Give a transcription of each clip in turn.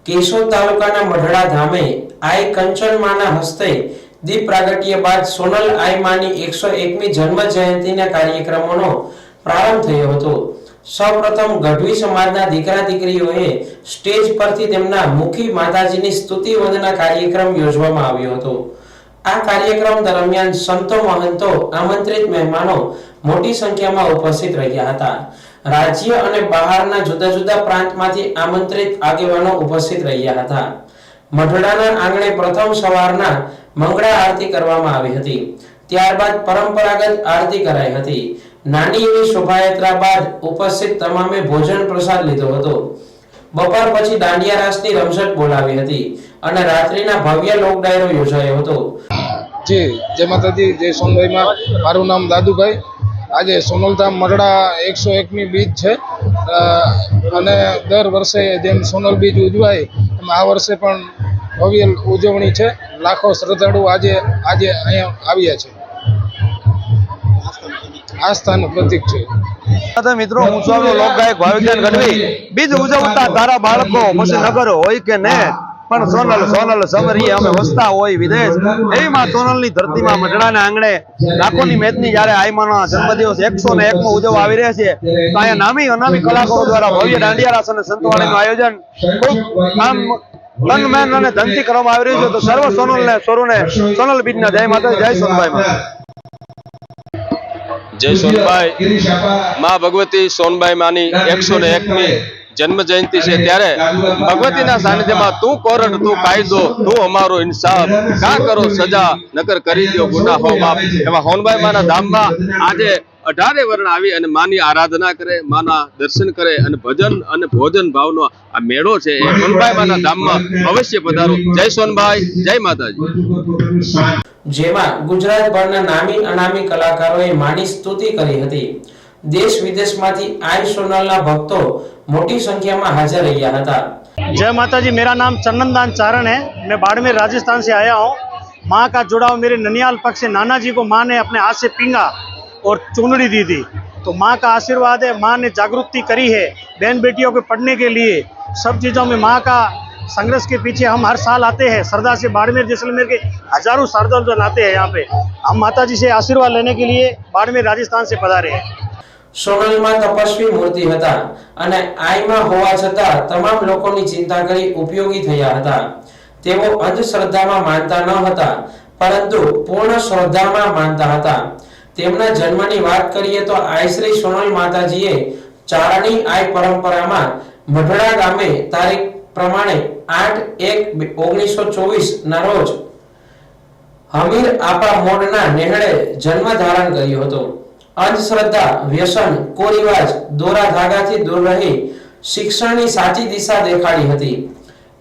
केशोद तालुकाना मढड़ा धामे आई कंचन माना हस्ते दीप प्रागट्य बाद सोनल आई मानी 101मी जन्म जयंतीना कार्यक्रमोनो प्रारंभ थयो हतो। सौप्रथम गढ़वी समाजना दीकरा दीकरीओए स्टेज परथी तेमना मुखी माताजीनी स्तुति वंदना कार्यक्रम योजवामां आव्यो हतो। आ कार्यक्रम दरमियान संतो महंतो आमंत्रित मेहमानो मोटी संख्यामां उपस्थित रह्या हता। राज्य અને બહારના જુદા જુદા પ્રાંતમાંથી આમંત્રિત આગેવાનો ઉપસ્થિત રહ્યા હતા। મઢડાના આંગણે પ્રથમ સવારના મંગળા આરતી કરવામાં આવી હતી। ત્યારબાદ પરંપરાગત આરતી કરાઈ હતી। નાની એવી શોભાયાત્રા બાદ ઉપસ્થિત તમામે ભોજન પ્રસાદ લીધો હતો। બપોર પછી દાંડિયા રાસની રમઝટ બોલાવી હતી અને રાત્રિના ભવ્ય લોક ડાયરો યોજાયો હતો। જી જય માતાજી, જય સોનભાઈમાં। મારું નામ દાદુભાઈ। આજે સોનલધામ મઢડા 101મી બીજ છે અને દર વર્ષે જેમ સોનલ બીજ ઉજવાય એમ આ વર્ષે પણ ભવ્ય ઉજવણી છે। લાખો શ્રદ્ધાળુ આજે અહીંયા આવ્યા છે। આસ્થાનું પ્રતીક છે। મિત્રો, હું છું લોકગાયક ભાવિકદાન ગઢવી। બીજ ઉજવતા તારા બાળકો પછી નગર હોય કે ને પણ સોનલ સમરીએ અમે વસતા હોય વિદેશ એવી માં સોનલની ધરતીમાં મઢડાના આંગણે લાખોની મેદની જ્યારે આઈમાનો જન્મદિવસ 101મો ઉજવવા આવી રહ્યા છે તો અહીંયા નામી અનામી કલાકારો દ્વારા ભવ્ય દાંડિયા રાસ અને સંતવાણીનું આયોજન ખૂબ આમ તન મન અને ધનથી કરવામાં આવી રહ્યું છે। તો સર્વ સોનલને સ્વરૂને સોનલ બીજના જય માતા, જય સોનભાઈ। जय सोनबाई माँ भगवती सोनबाई मानी 101मी जन्म जयंती से त्यारे भगवती ना सानिध्य में तू कोरड तू कायदो तू अमारो इंसाफ का करो सजा नकर करी दो गुनाहो माफ एवं सोनबाई माना धाम में आज 18 वर्ण आवी अने मानी आराधना करे, माना दर्शन करे अने भजन अने भोजन भावनो आ मेळो छे। सोनबाई माना धाम में अवश्य पधारो। जय सोनबाई, जय माताजी। जेमा गुजरात भરના નામી અનામી કલાકારોએ માની સ્તુતિ કરી હતી। देश विदेशમાંથી आई सोनलના ભક્તો मोटी संख्या में हाजिर રહ્યા હતા। जय माता जी, मेरा नाम चंदनदान चारण है। मैं बाड़मेर राजस्थान से आया हूँ। माँ का जुड़ाव मेरे ननियाल पक्ष से नाना जी को माँ ने अपने हाथ से पींगा और चुनरी दी थी, तो माँ का आशीर्वाद है। माँ ने जागरूकता करी है बहन बेटियों को पढ़ने के लिए। सब चीज़ों में माँ का संघर्ष के पीछे हम हर साल आते हैं। सरदार से बाड़मेर जैसलमेर के हजारों सरदार आते हैं यहाँ पे। हम माता जी से आशीर्वाद लेने के लिए बाड़मेर राजस्थान से पधारे हैं। सोनल में तपस्वी मूर्ति हता अने आई में होवा छतां तमाम लोकोनी चिंता करी उपयोगी थया हता। तेओ अंधश्रद्धा में मानता न हता परंतु पूर्ण श्रद्धा में मानता हता। तेमना जन्मनी वात करीए तो आई श्री सोनल माताजीए चारणी आई परंपरा में मढड़ा गामे तारीख प्रमाणे 8/1/1924 ना रोज हमीर आपा मोडना नेहड़े जन्म धारण कर्यो हतो। अंधश्रद्धा, व्यसन, कुरिवाज, दोरा धागाथी दूर रही शिक्षणनी साची दिशा देखाड़ी हती।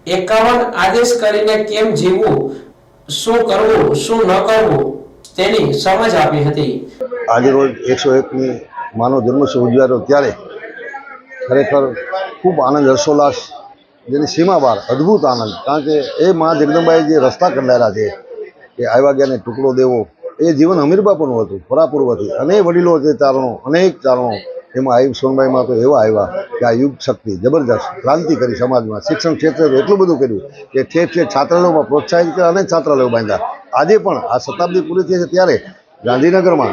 51 आदेश करीने केम जीवવું, શું કરવું, શું ન કરવું તેની સમજ આપી હતી। आज रोज 101मी मानो जन्मोत्सव उजवायो त्यारे खरेखर खूब आनंद हर्षोल्लास जेनी सीमा बार अद्भुत आनंद। कारण के ए माँ जगदंबाई जे रस्ता कंडायेला छे के आव्या गयाने टुकड़ो देवो ए जीवन हमीरबापुनुं हतुं परापूर्वथी। अनेक वडीलो जे चारणो अनेक चारणो एमां आई सोनबाई मां तो एवा आव्या के आ युग शक्ति जबरदस्त क्रांति करी समाज में। शिक्षण क्षेत्रे तो एटलुं बधुं कर्युं के ठेर ठेर छात्रालयों में प्रोत्साहित कर्या, अनेक छात्रालयों बांध्या। आजे पण आ शताब्दी पूरी थई छे त्यारे गांधीनगर में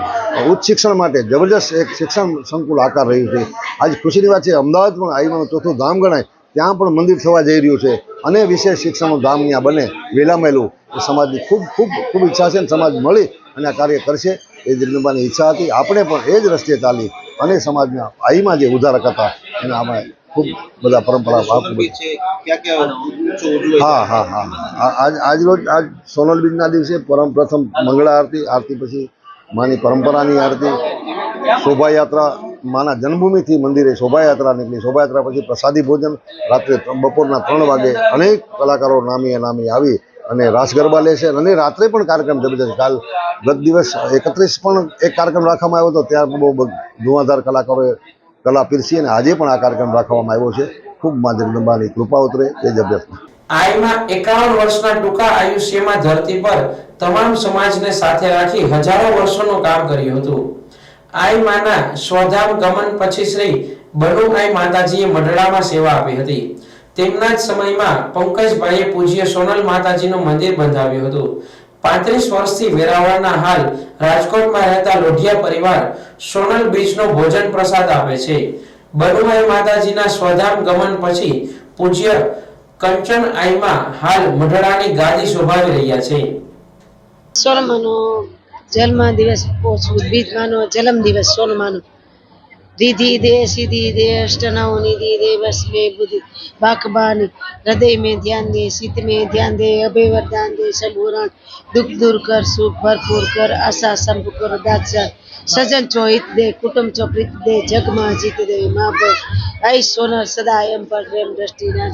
उच्च शिक्षण माटे जबरदस्त एक शिक्षण संकुल आकार रह्युं छे। आज खुशीनी वात छे अमदावाद पण आईमानुं चौथुं धाम गणाय त्यां पण मंदिर थवा जई रह्युं छे अने विशेष शिक्षणनुं धाम त्यां बने वेलामेलुं। समाजनी खूब खूब खूब इच्छा छे समाज मळी अने आ कार्य करशे ए जगदंबानी इच्छा हती। आपणे पण ए ज रस्ते चाली अने समाजना आईमां जे उद्धारक हता एना आमां खूब बधा परंपरा हाँ हाँ हाँ आज रोज आज सोनल बीजना दिवसे परम प्रथम मंगला आरती, आरती पछी मानी परंपरानी आरती, शोभायात्रा माना जन्मभूमि थी मंदिरे शोभायात्रा निकली। शोभायात्रा पछी प्रसादी भोजन रात्रे बपोरना 3 वागे अनेक कलाकारो नामी अनामी आवी अने रास गरबा लेशे अने रात्रे पण कार्यक्रम जबरदस्त। काल गत दिवस 31 पण एक कार्यक्रम राखवामां आव्यो हतो त्यार बहु धुआधार कलाकारोए कला पीरसी अने आजे पण आ कार्यक्रम राखवामां आव्यो छे। खूब मां जगदंबानी कृपा उतरे ए जबरदस्त। आई में 51 वर्षना टूंका आयुष्य में धरती पर तमाम समाज ने साथे राखी हजारों वर्षों काम कर्युं हतुं। आई माना स्वधाम गमन पछी श्री बनु आई माताजीए मढड़ा में सेवा आपी हती। તેમના જ સમયમાં પંકજભાઈએ પૂજ્ય સોનલ માતાજીનું મંદિર બંધાવ્યું હતું. 35 વર્ષથી વેરાવળના હાલ રાજકોટમાં રહેતા લોઢિયા પરિવાર સોનલ બીજનો ભોજન પ્રસાદ આપે છે. બનુભાઈ માતાજીના સ્વધામ ગમન પછી પૂજ્ય કંચન આઈમાં હાલ મઢડાની ગાદી શોભાવી રહ્યા છે. સોનમાનો જન્મ દિવસ બીજ માનો જન્મ દિવસ સોનમાનો रिधि दे सिद्धि दे अष्टनाओ निधि दे बस में बुद्धि बाकबानी हृदय में ध्यान दे चित्त में ध्यान दे अभय वरदान दे संपूर्ण दुख दूर कर सुख भरपूर कर आशा संप कर दाचा सजन चो हित दे कुटुंब चो प्रीत दे जग में जीत दे माँ बाप आई सोनल सदा एम पर प्रेम दृष्टि नाज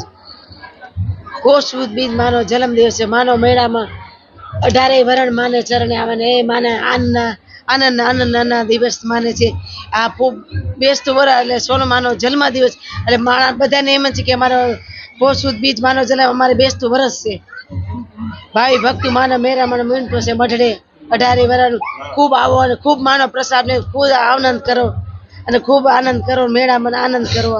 कोष बीज मानो जन्म दिवस मानो मेड़ा में 18 वरण माने चरणे आवे ने माने आनंद आनंदना दिवस माने छे. आ बेस्ट वर એટલે સોનો માનો જન્મ દિવસ એટલે માણા બધાને એમ છે કે અમારો પોષ સુદ બીજ માનો જન્મ અમારે બેસ્ટ વર્ષ છે. ભાઈ ભક્તિ માનો મેરા મને મીન પાસે મઢડે 18 વરણ ખૂબ આવો અને ખૂબ માનો પ્રસાદ ને ખૂબ આનંદ કરો અને ખૂબ આનંદ કરો મેળા મને આનંદ કરો.